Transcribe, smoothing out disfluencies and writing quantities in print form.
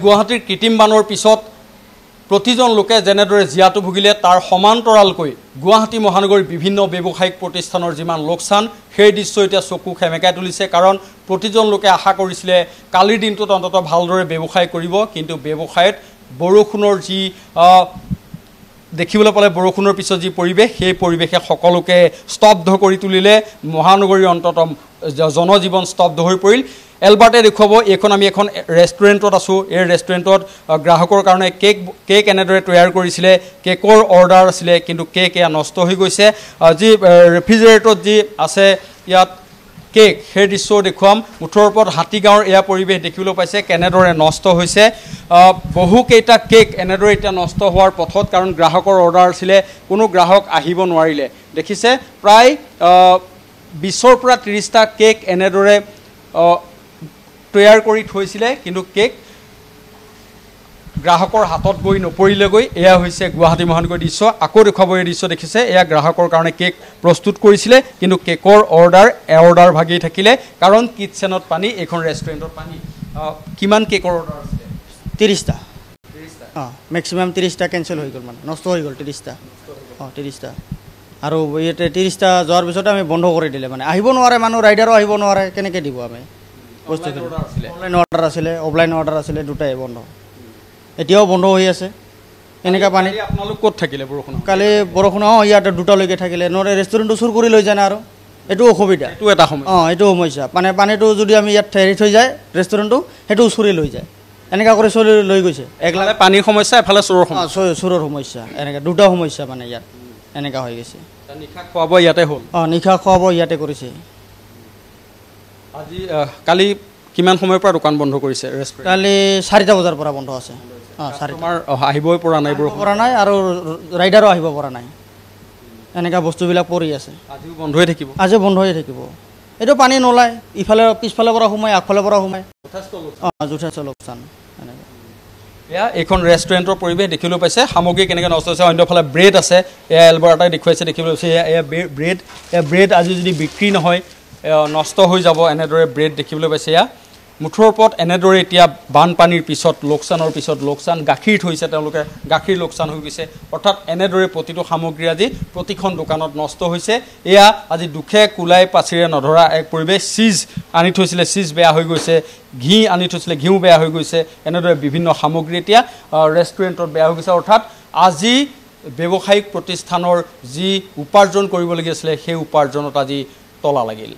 গুৱাহাটীৰ কৃত্ৰিম বানৰ পিছত প্ৰতিজন লোকে যেনেদৰে জিয়াটো ভুগিলে তাৰ সমান্তৰালকৈ গুৱাহাটী মহানগৰীৰ বিভিন্ন ব্যৱসায়িক প্ৰতিষ্ঠানৰ যিমান লোকচান সেই দৃশ্য এতিয়া চকু খেমেকাই তুলিছে কাৰণ প্ৰতিজন লোকে আশা কৰিছিলে কালিৰ দিনটোত অন্তত ভালদৰে ব্যৱসায় কৰিব কিন্তু ব্যৱসায়ত বৰষুণৰ যি দেখিবলৈ পালে বৰষুণৰ পিছত যি পৰিৱেশ সেই পৰিৱেশে সকলোকে স্তব্ধ কৰি তুলিলে মহানগৰীৰ অন্তত জনজীৱন স্তব্ধ হৈ পৰিল এলবাৰ্টে দেখুৱাব এইখন আমি এখন ৰেষ্টুৰেণ্টত আছোঁ এই ৰেষ্টুৰেণ্টত গ্ৰাহকৰ কাৰণে কেক এনেদৰে তৈয়াৰ কৰিছিলে কেকৰ অৰ্ডাৰ আছিলে কিন্তু কেক এয়া নষ্ট হৈ গৈছে যি ৰেফ্ৰিজাৰেটৰত যি আছে ইয়াত কেক সেই দৃশ্যও দেখুৱাম মুঠৰ ওপৰত হাতীগাঁৱৰ এয়া পৰিৱেশ দেখিবলৈ পাইছে কেনেদৰে নষ্ট হৈছে বহুকেইটা কেক এনেদৰে এতিয়া নষ্ট হোৱাৰ পথত কাৰণ গ্ৰাহকৰ অৰ্ডাৰ আছিলে কোনো গ্ৰাহক আহিব নোৱাৰিলে দেখিছে প্ৰায় 20ৰ পৰা 30টা কেক এনেদৰে তৈয়াৰ কৰি থৈছিলে কিন্তু কেক গ্ৰাহকৰ হাতত গৈ নপৰিলেগৈ এয়া হৈছে গুৱাহাটী মহানগৰীৰ দৃশ্য আকৌ দেখুৱাব এই দৃশ্য দেখিছে এয়া গ্ৰাহকৰ কাৰণে কেক প্ৰস্তুত কৰিছিলে কিন্তু কেকৰ অৰ্ডাৰ ভাগি থাকিলে কাৰণ কিটচেনত পানী এখন ৰেষ্টুৰেণ্টত পানী কিমান কেকৰ অৰ্ডাৰ আছিলে 30টা মেক্সিমাম 30টা কেনসেল হৈ গ'ল মানে নষ্ট হৈ গ'ল 30টা 30টা আৰু ইয়াতে 30টা যোৱাৰ পিছত আমি বন্ধ কৰি দিলে মানে আহিব নোৱাৰে মানুহ ৰাইডাৰো আহিব নোৱাৰে কেনেকৈ দিব আমি বস্তু অনলাইন অৰ্ডাৰ আছিলে অফলাইন অৰ্ডাৰ আছিলে দুটাই বন্ধ এতিয়াও বন্ধ হৈ আছে এনেকা পানী আপোনালোক ক'ত থাকিলে বৰষুণ কালি বৰষুণ ইয়াতে দুটালৈকে থাকিলে নহ'লে ৰেষ্টুৰেণ্টটো চুৰ কৰি লৈ যায় না আৰু এইটো অসুবিধা এইটো এটা সমস্যা এইটো সমস্যা মানে পানীটো যদি আমি ইয়াত এৰি থৈ যায় ৰেষ্টুৰেণ্টটো সেইটো চুৰি লৈ যায় এনেকা কৰি চলি লৈ গৈছে একলালে পানীৰ সমস্যা এফালে চোৰৰ সমস্যা এনেকা দুটা সমস্যা মানে ইয়াত এনেকা হৈ গৈছে নিশা খোৱা বোৱা ইয়াতে হ'ল নিশা খোৱা বোৱা ইয়াতে কৰিছে আজি কালি কিমান সময়ৰ পৰা দোকান বন্ধ কৰিছে ৰেষ্টুৰেণ্ট কালি 4টা বজাৰ পৰা বন্ধ আছে তোমাৰ আহিবই পৰা নাই পৰা নাই আৰু ৰাইডাৰো আহিব পৰা নাই এনেকা বস্তুবিলাক পৰি আছে আজিও বন্ধ হৈ থাকিব আজি বন্ধ হৈ থাকিব এইটো পানী নোলায় ইফালে পিছফালৰ পৰা সোমাই আগফালৰ পৰা সোমাই যথেষ্ট লোকচান এনেকৈ এয়া এইখন ৰেষ্টুৰেণ্টৰ পৰিৱেশ দেখিবলৈ পাইছে সামগ্ৰী কেনেকৈ নষ্ট হৈছে অন্যফালে ব্ৰেড আছে এয়া এলবাৰ্টাই দেখুৱাইছে দেখিবলৈ পাইছে এয়া ব্ৰেড আজি যদি বিক্ৰী নহয় নষ্ট হৈ যাব এনেদৰে ব্ৰেড দেখিবলৈ পাইছে এয়া মুঠৰ ওপৰত এনেদৰে এতিয়া বানপানীৰ পিছত লোকচানৰ পিছত লোকচান গাখীৰ থৈছে তেওঁলোকে গাখীৰ লোকচান হৈ গৈছে অৰ্থাৎ এনেদৰে প্ৰতিটো সামগ্ৰী আজি প্ৰতিখন দোকানত নষ্ট হৈছে এয়া আজি দুখে কোলাই পাচিৰে নধৰা এক পৰিৱেশ চিজ আনি থৈছিলে চিজ বেয়া হৈ গৈছে ঘি আনি থৈছিলে ঘিউ বেয়া হৈ গৈছে এনেদৰে বিভিন্ন সামগ্ৰী এতিয়া ৰেষ্টুৰেণ্টত বেয়া হৈ গৈছে অৰ্থাৎ আজি ব্যৱসায়িক প্ৰতিষ্ঠানৰ যি উপাৰ্জন কৰিবলগীয়া আছিলে সেই উপাৰ্জনত আজি তলা লাগিল